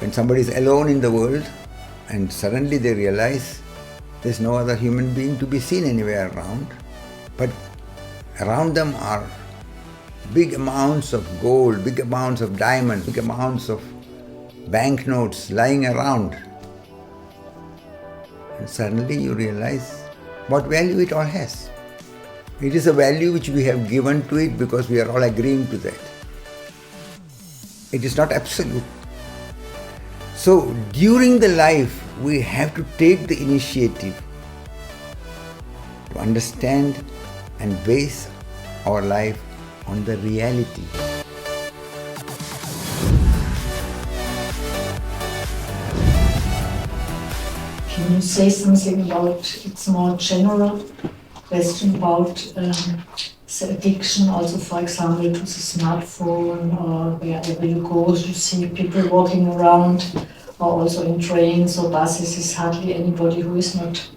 When somebody is alone in the world and suddenly they realize there's no other human being to be seen anywhere around, but around them are big amounts of gold, big amounts of diamonds, big amounts of banknotes lying around. And suddenly you realize what value it all has. It is a value which we have given to it because we are all agreeing to that. It is not absolute. So during the life, we have to take the initiative to understand and base our life on the reality. Can you say something about, it's more general question about the addiction also, for example, to the smartphone, or wherever you go, you see people walking around, or also in trains or buses, there's hardly anybody who is not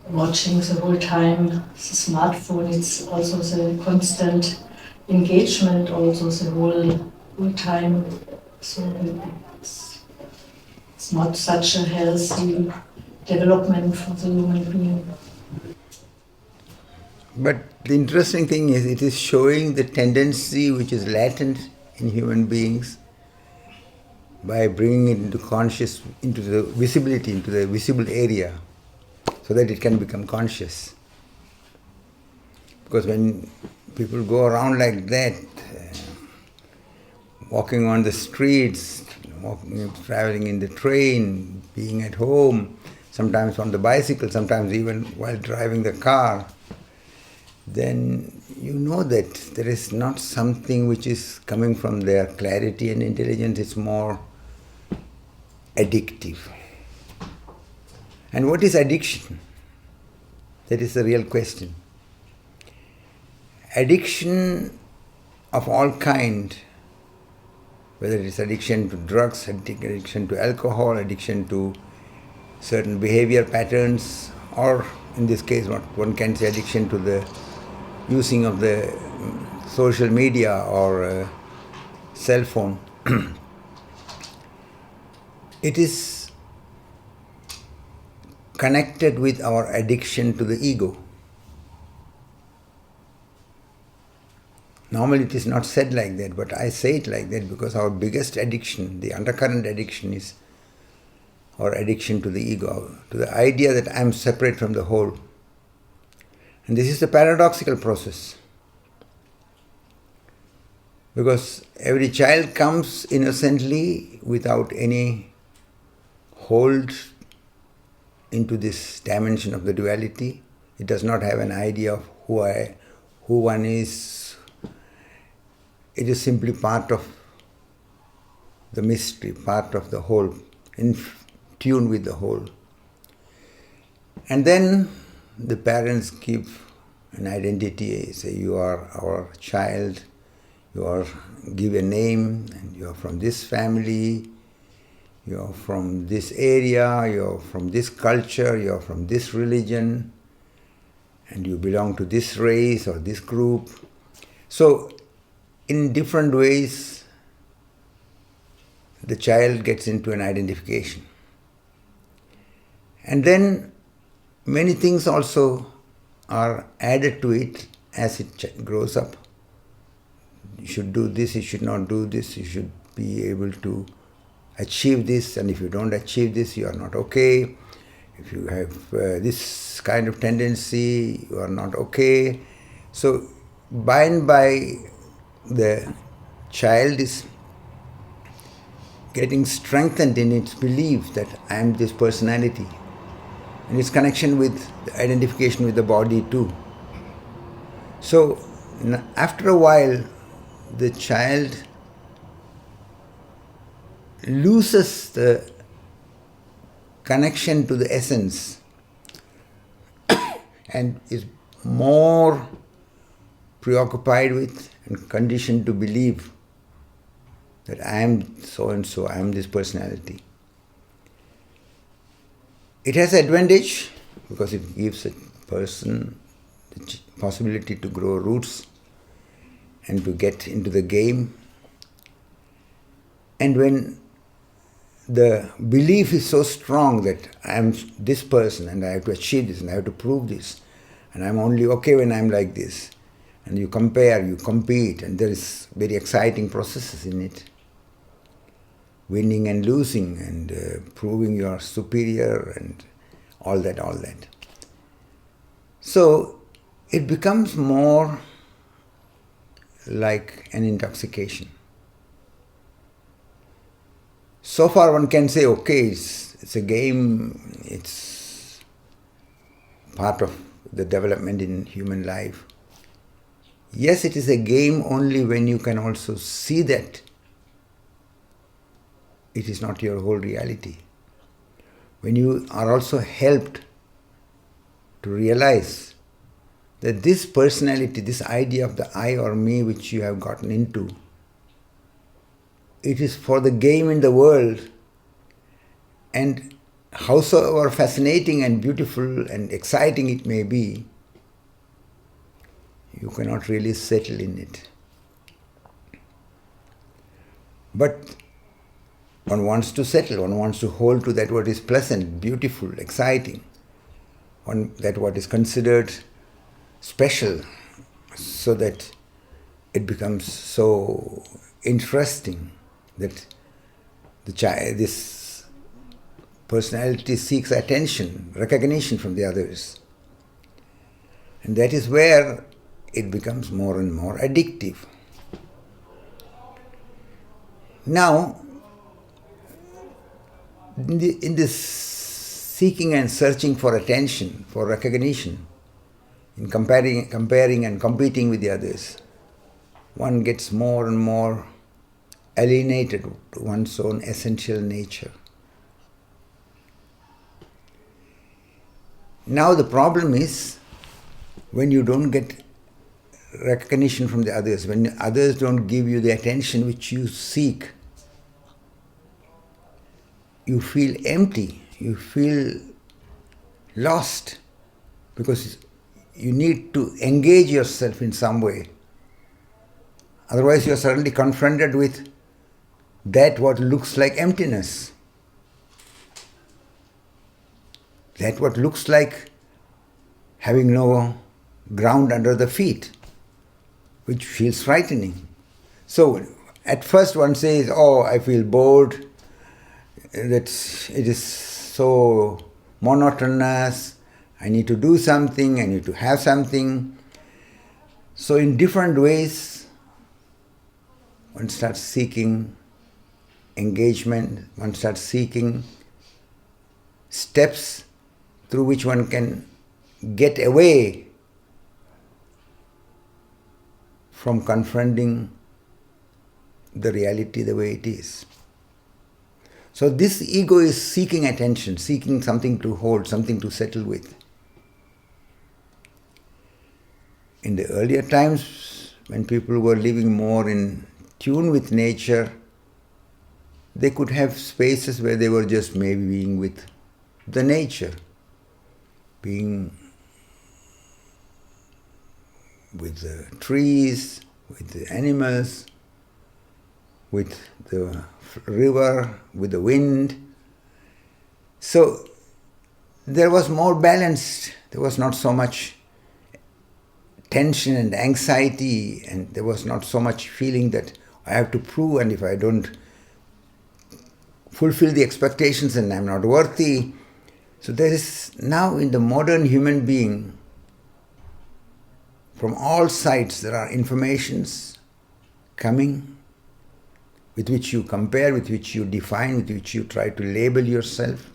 watching the whole time the smartphone. It's also the constant engagement also the whole time. So it's not such a healthy development for the human being. But the interesting thing is, it is showing the tendency which is latent in human beings by bringing it into into the visibility, into the visible area, so that it can become conscious. Because when people go around like that, walking on the streets, traveling in the train, being at home, sometimes on the bicycle, sometimes even while driving the car, then you know that there is not something which is coming from their clarity and intelligence, it's more addictive. And what is addiction? That is the real question. Addiction of all kind, whether it is addiction to drugs, addiction to alcohol, addiction to certain behavior patterns, or in this case what one can say addiction to the using of the social media or cell phone, it is connected with our addiction to the ego. Normally it is not said like that, but I say it like that because our biggest addiction, the undercurrent addiction, is our addiction to the ego, to the idea that I am separate from the whole. And this is a paradoxical process. Because every child comes innocently without any hold into this dimension of the duality. It does not have an idea of who one is. It is simply part of the mystery, part of the whole, in tune with the whole. And then the parents give an identity, say you are our child, give a name, and you are from this family, you are from this area, you are from this culture, you are from this religion, and you belong to this race or this group. So, in different ways, the child gets into an identification. And then many things also are added to it as it grows up. You should do this, you should not do this, you should be able to achieve this, and if you don't achieve this, you are not okay. If you have this kind of tendency, you are not okay. So, by and by, the child is getting strengthened in its belief that I am this personality, and its connection with the identification with the body too. So, after a while, the child loses the connection to the essence and is more preoccupied with and conditioned to believe that I am so and so, I am this personality. It has advantage because it gives a person the possibility to grow roots and to get into the game. And when the belief is so strong that I am this person and I have to achieve this and I have to prove this and I'm only okay when I'm like this. And you compare, you compete, and there is very exciting processes in it. Winning and losing and proving you are superior and all that. So it becomes more like an intoxication. So far one can say, okay, it's a game, it's part of the development in human life. Yes, it is a game only when you can also see that it is not your whole reality. When you are also helped to realize that this personality, this idea of the I or me which you have gotten into, it is for the game in the world, and howsoever fascinating and beautiful and exciting it may be, you cannot really settle in it. But one wants to settle, one wants to hold to that what is pleasant, beautiful, exciting, that what is considered special, so that it becomes so interesting that this personality seeks attention, recognition from the others. And that is where it becomes more and more addictive. Now, in this seeking and searching for attention, for recognition, in comparing and competing with the others, one gets more and more alienated to one's own essential nature. Now the problem is when you don't get recognition from the others, when others don't give you the attention which you seek, you feel empty, you feel lost, because you need to engage yourself in some way. Otherwise you are suddenly confronted with that what looks like emptiness. That what looks like having no ground under the feet, which feels frightening. So at first one says, oh, I feel bored, that it is so monotonous, I need to do something, I need to have something. So in different ways, one starts seeking engagement, one starts seeking steps through which one can get away from confronting the reality the way it is. So this ego is seeking attention, seeking something to hold, something to settle with. In the earlier times, when people were living more in tune with nature, they could have spaces where they were just maybe being with the nature, being with the trees, with the animals, with the river, with the wind. So there was more balanced. There was not so much tension and anxiety, and there was not so much feeling that I have to prove, and if I don't fulfill the expectations then I'm not worthy. So there is now in the modern human being, from all sides there are informations coming with which you compare, with which you define, with which you try to label yourself.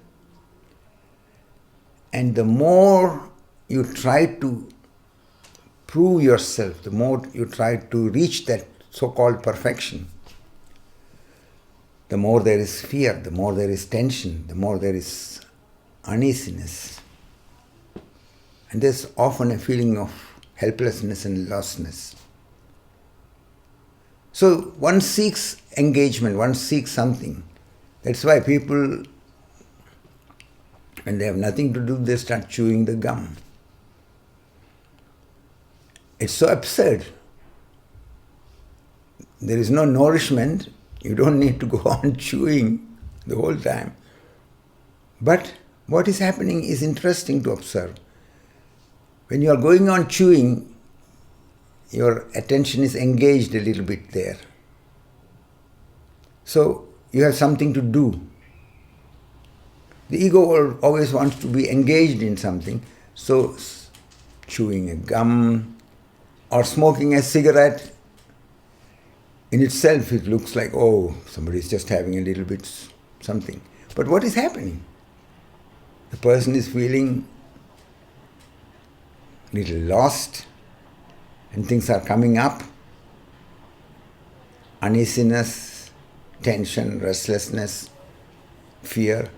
And the more you try to prove yourself, the more you try to reach that so-called perfection, the more there is fear, the more there is tension, the more there is uneasiness. And there's often a feeling of helplessness and lostness. So one seeks engagement, one seeks something. That's why people, when they have nothing to do, they start chewing the gum. It's so absurd. There is no nourishment. You don't need to go on chewing the whole time. But what is happening is interesting to observe. When you are going on chewing, your attention is engaged a little bit there. So you have something to do. The ego always wants to be engaged in something. So chewing a gum or smoking a cigarette, in itself it looks like, oh, somebody is just having a little bit something. But what is happening? The person is feeling a little lost, and things are coming up. Uneasiness, tension, restlessness, fear.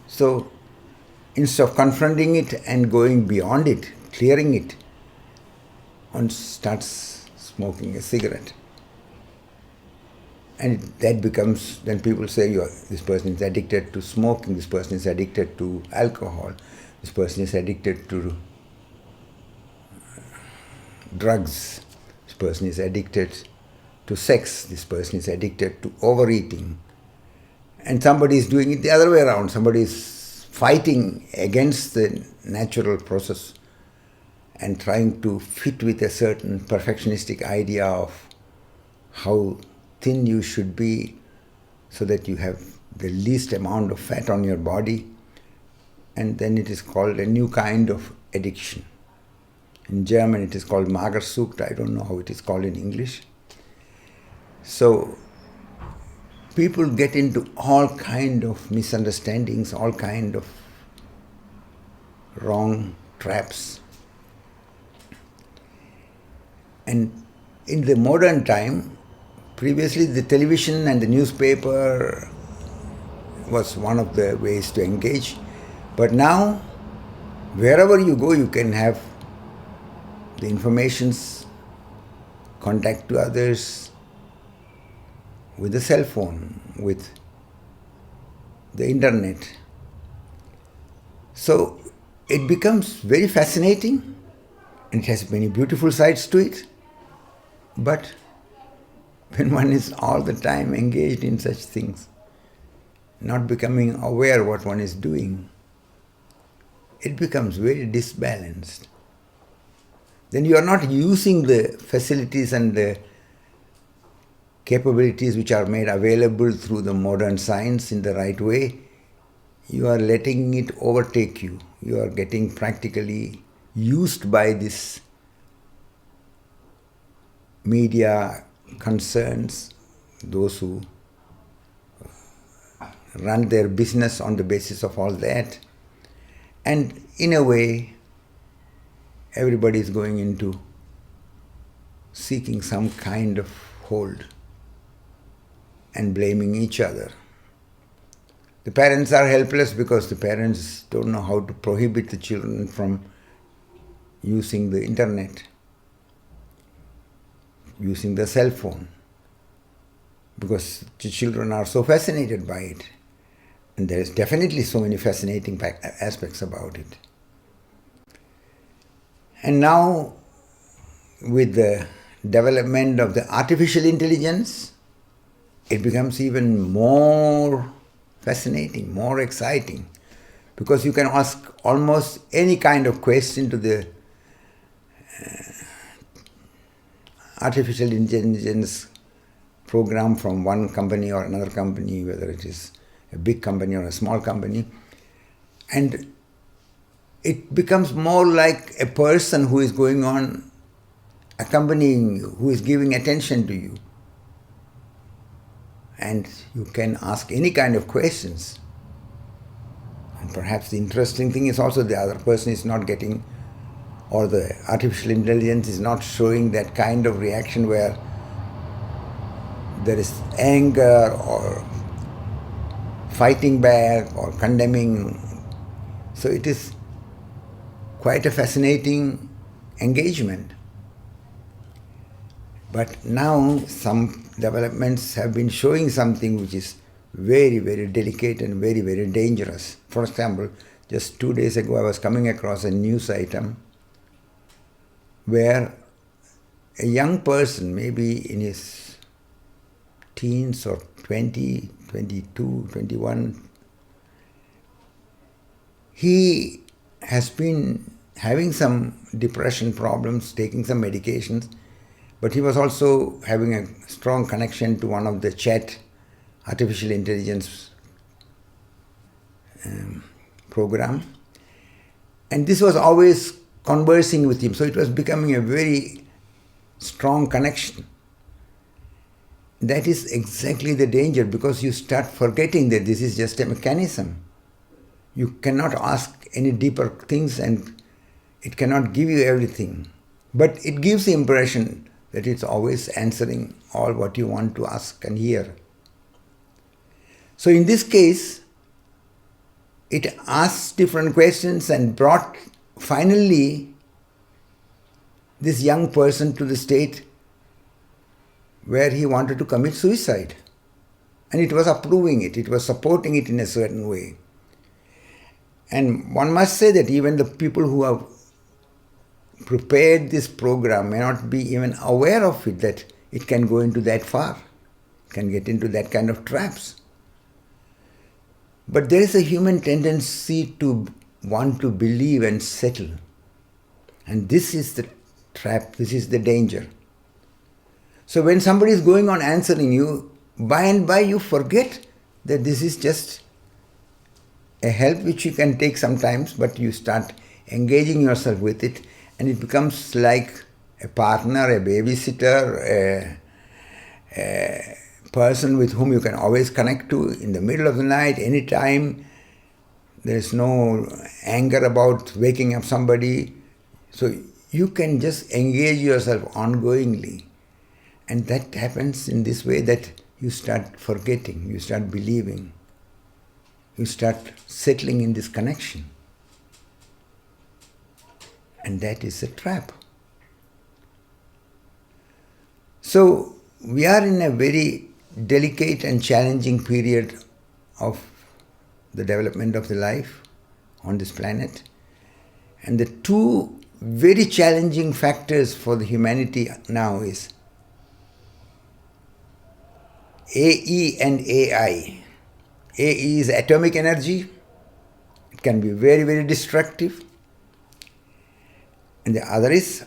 So instead of confronting it and going beyond it, clearing it, one starts smoking a cigarette. And that becomes, then people say, this person is addicted to smoking, this person is addicted to alcohol, this person is addicted to drugs, this person is addicted to sex, this person is addicted to overeating. And somebody is doing it the other way around. Somebody is fighting against the natural process and trying to fit with a certain perfectionistic idea of how thin you should be so that you have the least amount of fat on your body. And then it is called a new kind of addiction. In German it is called Magersucht. I don't know how it is called in English. So people get into all kind of misunderstandings, all kind of wrong traps. And in the modern time, previously the television and the newspaper was one of the ways to engage. But now, wherever you go, you can have the informations, contact to others with the cell phone, with the internet. So it becomes very fascinating, and it has many beautiful sides to it. But when one is all the time engaged in such things, not becoming aware what one is doing, it becomes very disbalanced. Then you are not using the facilities and the capabilities which are made available through the modern science in the right way. You are letting it overtake you. You are getting practically used by this media concerns, those who run their business on the basis of all that. And in a way, everybody is going into seeking some kind of hold and blaming each other. The parents are helpless because the parents don't know how to prohibit the children from using the internet, using the cell phone, because the children are so fascinated by it. And there is definitely so many fascinating aspects about it. And now, with the development of the artificial intelligence, it becomes even more fascinating, more exciting, because you can ask almost any kind of question to the artificial intelligence program from one company or another company, whether it is a big company or a small company, and it becomes more like a person who is going on accompanying you, who is giving attention to you. And you can ask any kind of questions. And perhaps the interesting thing is also the other person is not getting, or the artificial intelligence is not showing that kind of reaction where there is anger or fighting back or condemning. So it is quite a fascinating engagement. But now some developments have been showing something which is very, very delicate and very, very dangerous. For example, just 2 days ago I was coming across a news item where a young person, maybe in his teens or 20, 22, 21, he has been having some depression problems, taking some medications, but he was also having a strong connection to one of the chat artificial intelligence program. And this was always conversing with him, so it was becoming a very strong connection. That is exactly the danger, because you start forgetting that this is just a mechanism. You cannot ask any deeper things and it cannot give you everything. But it gives the impression that it's always answering all what you want to ask and hear. So in this case, it asked different questions and brought finally this young person to the state where he wanted to commit suicide. And it was approving it, it was supporting it in a certain way. And one must say that even the people who have prepared this program may not be even aware of it, that it can go into that far, can get into that kind of traps. But there is a human tendency to want to believe and settle. And this is the trap, this is the danger. So when somebody is going on answering you, by and by you forget that this is just a help which you can take sometimes, but you start engaging yourself with it, and it becomes like a partner, a babysitter, a person with whom you can always connect to in the middle of the night, anytime. There is no anger about waking up somebody. So you can just engage yourself ongoingly. And that happens in this way, that you start forgetting, you start believing, you start settling in this connection. And that is a trap. So we are in a very delicate and challenging period of the development of the life on this planet. And the two very challenging factors for the humanity now is AE and AI. AE is atomic energy. It can be very, very destructive. And the other is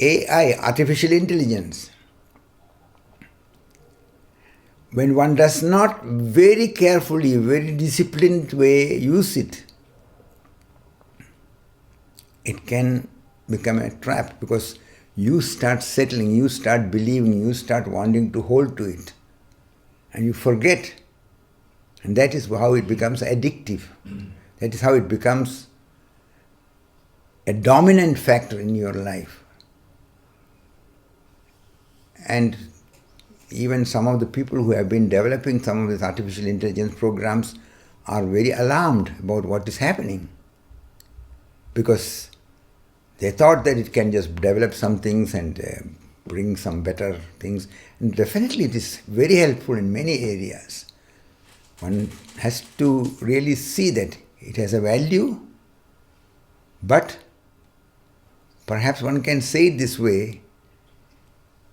AI, artificial intelligence. When one does not very carefully, very disciplined way use it, it can become a trap, because you start settling, you start believing, you start wanting to hold to it. And you forget. And that is how it becomes addictive. That is how it becomes a dominant factor in your life. And even some of the people who have been developing some of these artificial intelligence programs are very alarmed about what is happening, because they thought that it can just develop some things and bring some better things. And definitely it is very helpful in many areas. One has to really see that it has a value, but perhaps one can say it this way: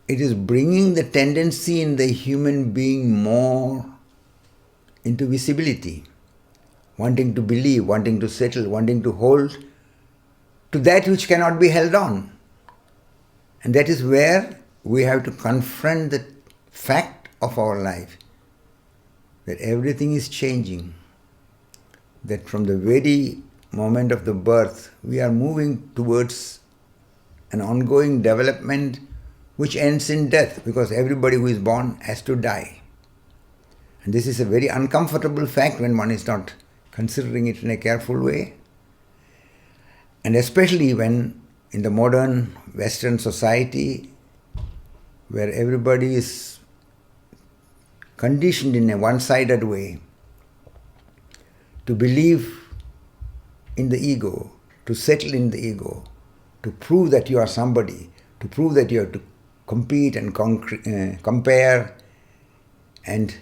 it is bringing the tendency in the human being more into visibility, wanting to believe, wanting to settle, wanting to hold to that which cannot be held on. And that is where we have to confront the fact of our life, that everything is changing, that from the very moment of the birth, we are moving towards an ongoing development which ends in death, because everybody who is born has to die. And this is a very uncomfortable fact when one is not considering it in a careful way. And especially when in the modern Western society, where everybody is conditioned in a one-sided way to believe in the ego, to settle in the ego, to prove that you are somebody, to prove that you have to compete and compare and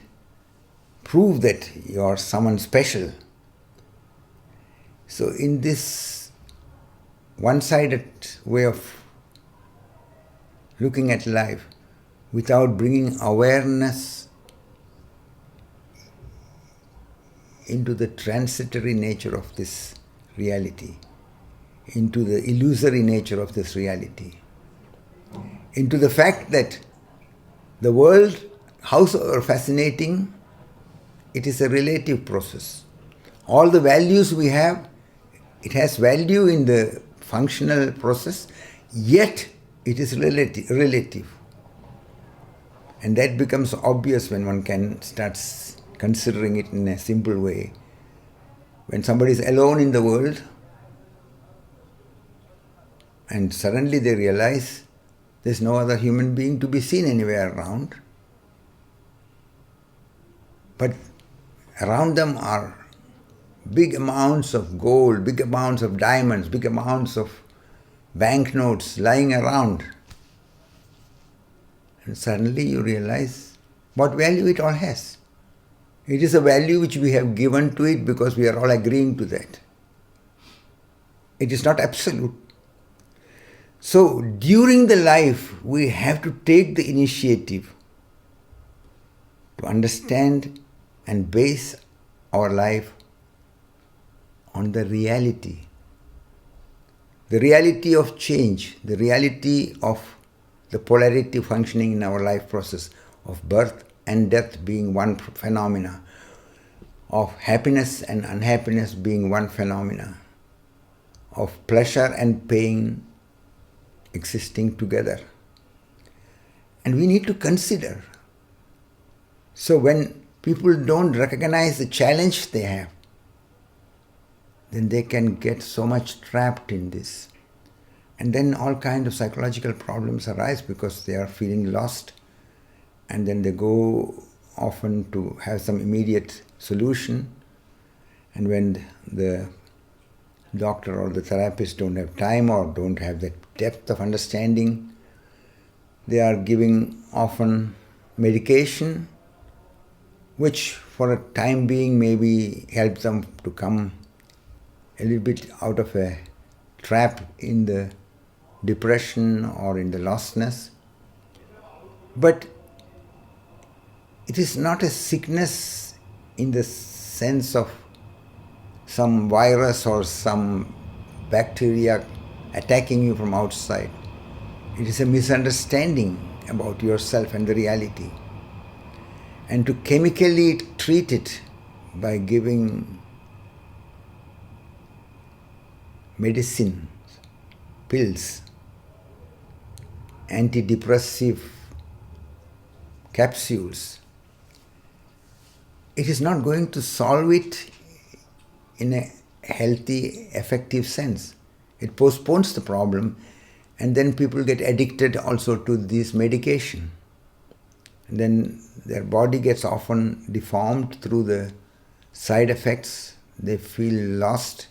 prove that you are someone special. So in this one-sided way of looking at life, without bringing awareness into the transitory nature of this reality, into the illusory nature of this reality, into the fact that the world, howsoever fascinating, it is a relative process. All the values we have, it has value in the functional process, yet it is relative. And that becomes obvious when one can start considering it in a simple way. When somebody is alone in the world and suddenly they realize there's no other human being to be seen anywhere around, but around them are big amounts of gold, big amounts of diamonds, big amounts of banknotes lying around. And suddenly you realize what value it all has. It is a value which we have given to it because we are all agreeing to that. It is not absolute. So during the life, we have to take the initiative to understand and base our life on the reality of change, the reality of the polarity functioning in our life process, of birth and death being one phenomena, of happiness and unhappiness being one phenomena, of pleasure and pain existing together. And we need to consider. So when people don't recognize the challenge they have, then they can get so much trapped in this. And then all kinds of psychological problems arise because they are feeling lost, and then they go often to have some immediate solution. And when the doctor or the therapist don't have time or don't have that depth of understanding, they are giving often medication which for a time being maybe helps them to come a little bit out of a trap in the depression or in the lostness. But it is not a sickness in the sense of some virus or some bacteria attacking you from outside. It is a misunderstanding about yourself and the reality. And to chemically treat it by giving medicine, pills, antidepressive capsules, it is not going to solve it in a healthy, effective sense. It postpones the problem, and then people get addicted also to this medication. And then their body gets often deformed through the side effects. They feel lost.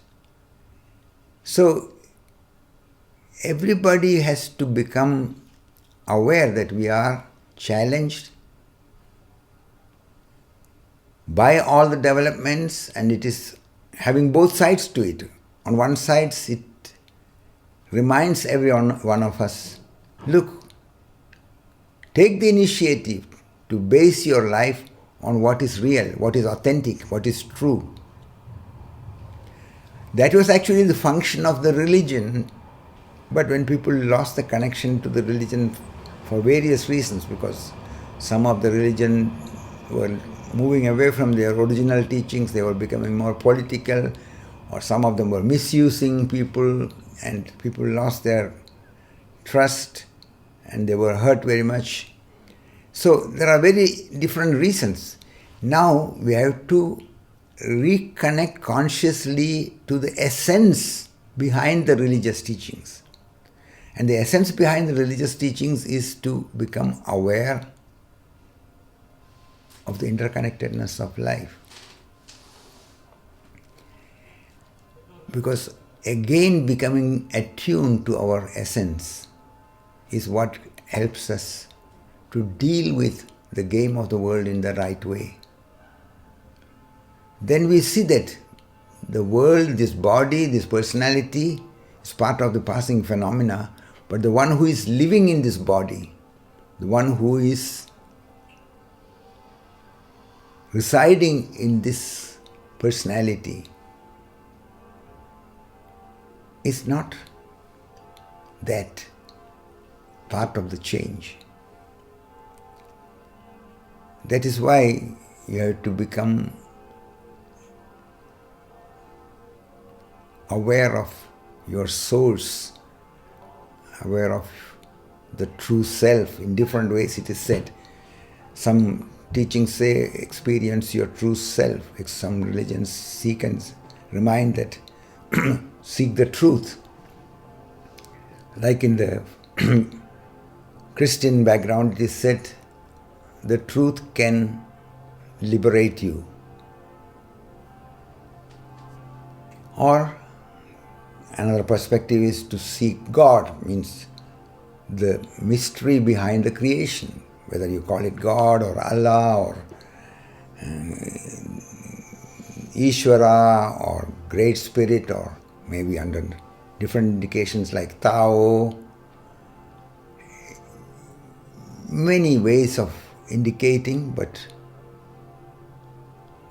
So everybody has to become aware that we are challenged by all the developments, and it is having both sides to it. On one side, it reminds every one of us, look, take the initiative to base your life on what is real, what is authentic, what is true. That was actually the function of the religion, but when people lost the connection to the religion for various reasons, because some of the religion were moving away from their original teachings, they were becoming more political, or some of them were misusing people, and people lost their trust and they were hurt very much. So there are very different reasons. Now we have to reconnect consciously to the essence behind the religious teachings. And the essence behind the religious teachings is to become aware of the interconnectedness of life. Because again, becoming attuned to our essence is what helps us to deal with the game of the world in the right way. Then we see that the world, this body, this personality is part of the passing phenomena, but the one who is living in this body, the one who is residing in this personality is not that part of the change. That is why you have to become aware of your source, aware of the true self. In different ways it is said. Some teachings say experience your true self. Some religions seek and remind that seek the truth. Like in the Christian background it is said, the truth can liberate you. Or another perspective is to seek God, means the mystery behind the creation, whether you call it God or Allah or Ishvara or Great Spirit, or maybe under different indications like Tao. Many ways of indicating, but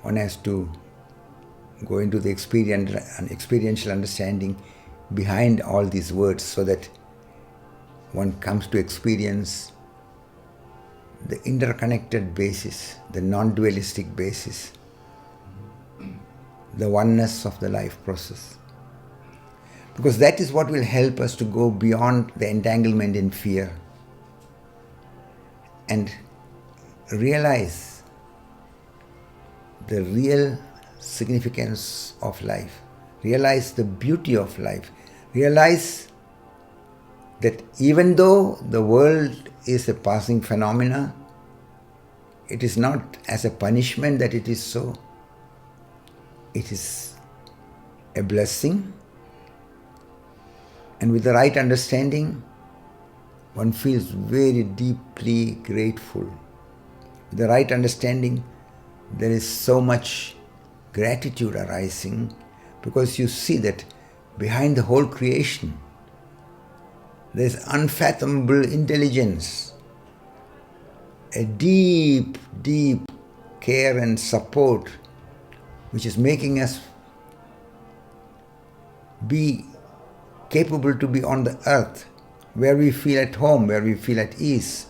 one has to go into the experiential understanding behind all these words so that one comes to experience the interconnected basis, the non-dualistic basis, the oneness of the life process. Because that is what will help us to go beyond the entanglement in fear and realize the real significance of life, realize the beauty of life, realize that even though the world is a passing phenomena, it is not as a punishment that it is so. It is a blessing, and with the right understanding, one feels very deeply grateful. With the right understanding, there is so much gratitude arising because you see that behind the whole creation, there is unfathomable intelligence, a deep, deep care and support which is making us be capable to be on the earth where we feel at home, where we feel at ease.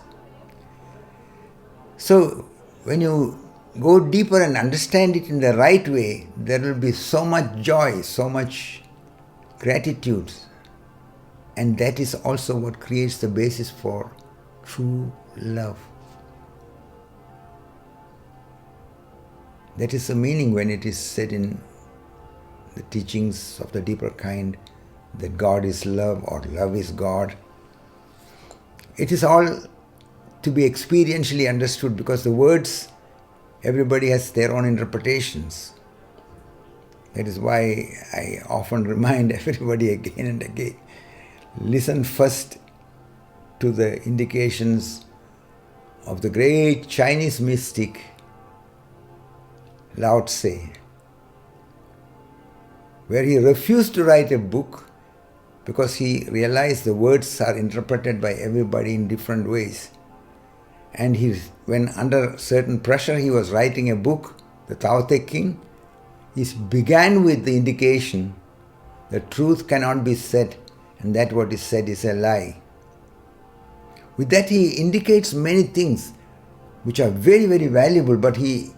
So when you go deeper and understand it in the right way, there will be so much joy, so much gratitude. And that is also what creates the basis for true love. That is the meaning when it is said in the teachings of the deeper kind that God is love or love is God. It is all to be experientially understood because the words, everybody has their own interpretations. That is why I often remind everybody again and again, listen first to the indications of the great Chinese mystic Lao Tse, where he refused to write a book because he realized the words are interpreted by everybody in different ways. And when under certain pressure he was writing a book, the Tao Te King, he began with the indication that truth cannot be said and that what is said is a lie. With that he indicates many things which are very, very valuable, but he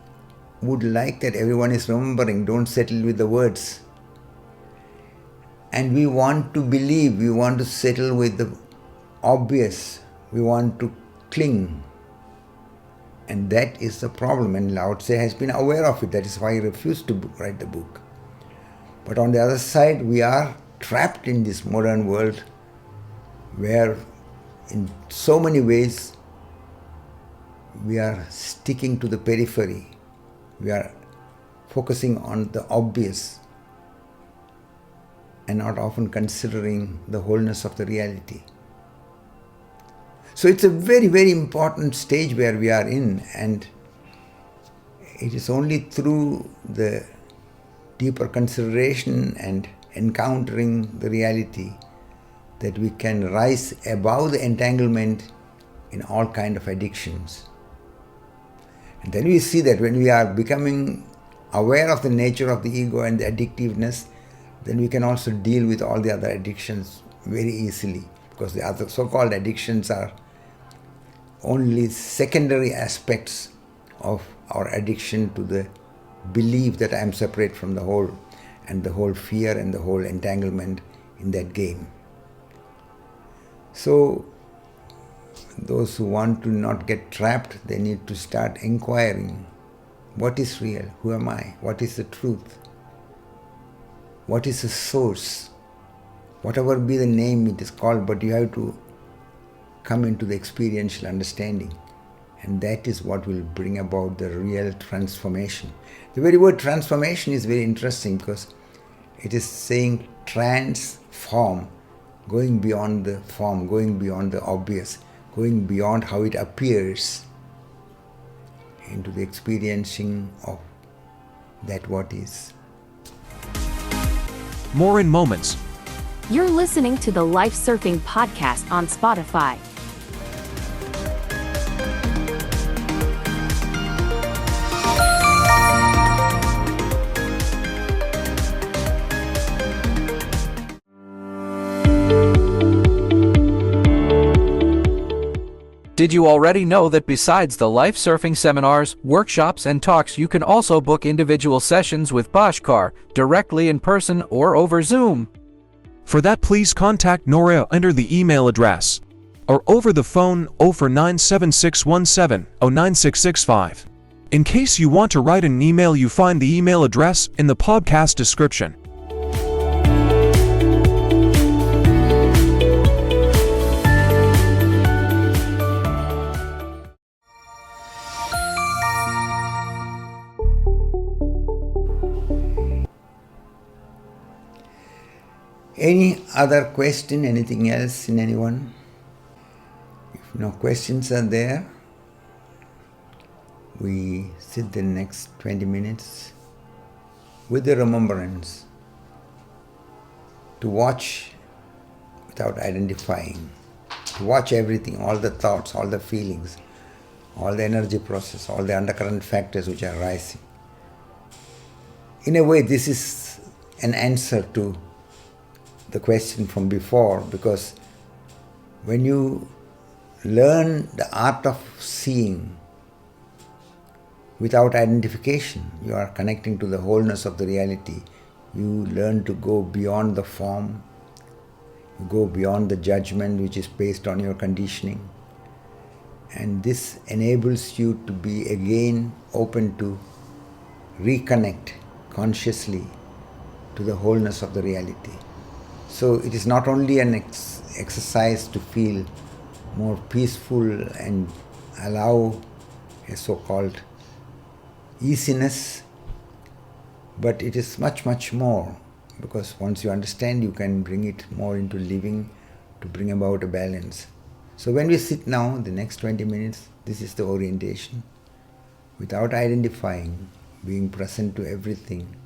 would like that everyone is remembering, don't settle with the words. And we want to believe, we want to settle with the obvious, we want to cling. And that is the problem, and Lao Tse has been aware of it. That is why he refused to write the book. But on the other side, we are trapped in this modern world where in so many ways we are sticking to the periphery. We are focusing on the obvious and not often considering the wholeness of the reality. So it's a very, very important stage where we are in, and it is only through the deeper consideration and encountering the reality that we can rise above the entanglement in all kinds of addictions. And then we see that when we are becoming aware of the nature of the ego and the addictiveness, then we can also deal with all the other addictions very easily, because the other so-called addictions are only secondary aspects of our addiction to the belief that I am separate from the whole, and the whole fear and the whole entanglement in that game. So those who want to not get trapped, they need to start inquiring, what is real? Who am I? What is the truth? What is the source? Whatever be the name it is called, but you have to come into the experiential understanding. And that is what will bring about the real transformation. The very word transformation is very interesting, because it is saying transform, going beyond the form, going beyond the obvious, going beyond how it appears, into the experiencing of that what is. More in moments. You're listening to the Life Surfing Podcast on Spotify. Did you already know that besides the life surfing seminars, workshops, and talks, you can also book individual sessions with Bhashkar, directly in person or over Zoom? For that, please contact Noria under the email address, or over the phone 0497617 09665. In case you want to write an email, you find the email address in the podcast description. Any other question, anything else in anyone? If no questions are there, we sit the next 20 minutes with the remembrance to watch without identifying, to watch everything, all the thoughts, all the feelings, all the energy process, all the undercurrent factors which are rising. In a way, this is an answer to the question from before, because when you learn the art of seeing without identification, you are connecting to the wholeness of the reality. You learn to go beyond the form, you go beyond the judgment which is based on your conditioning, and this enables you to be again open to reconnect consciously to the wholeness of the reality. So it is not only an exercise to feel more peaceful and allow a so-called easiness, but it is much, much more, because once you understand, you can bring it more into living to bring about a balance. So when we sit now, the next 20 minutes, this is the orientation. Without identifying, being present to everything,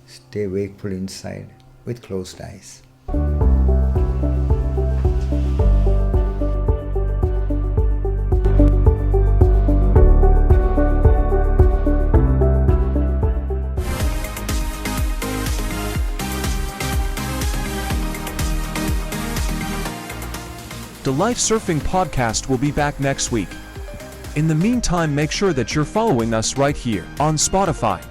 stay wakeful inside, with closed eyes. The Life Surfing Podcast will be back next week. In the meantime, make sure that you're following us right here on Spotify.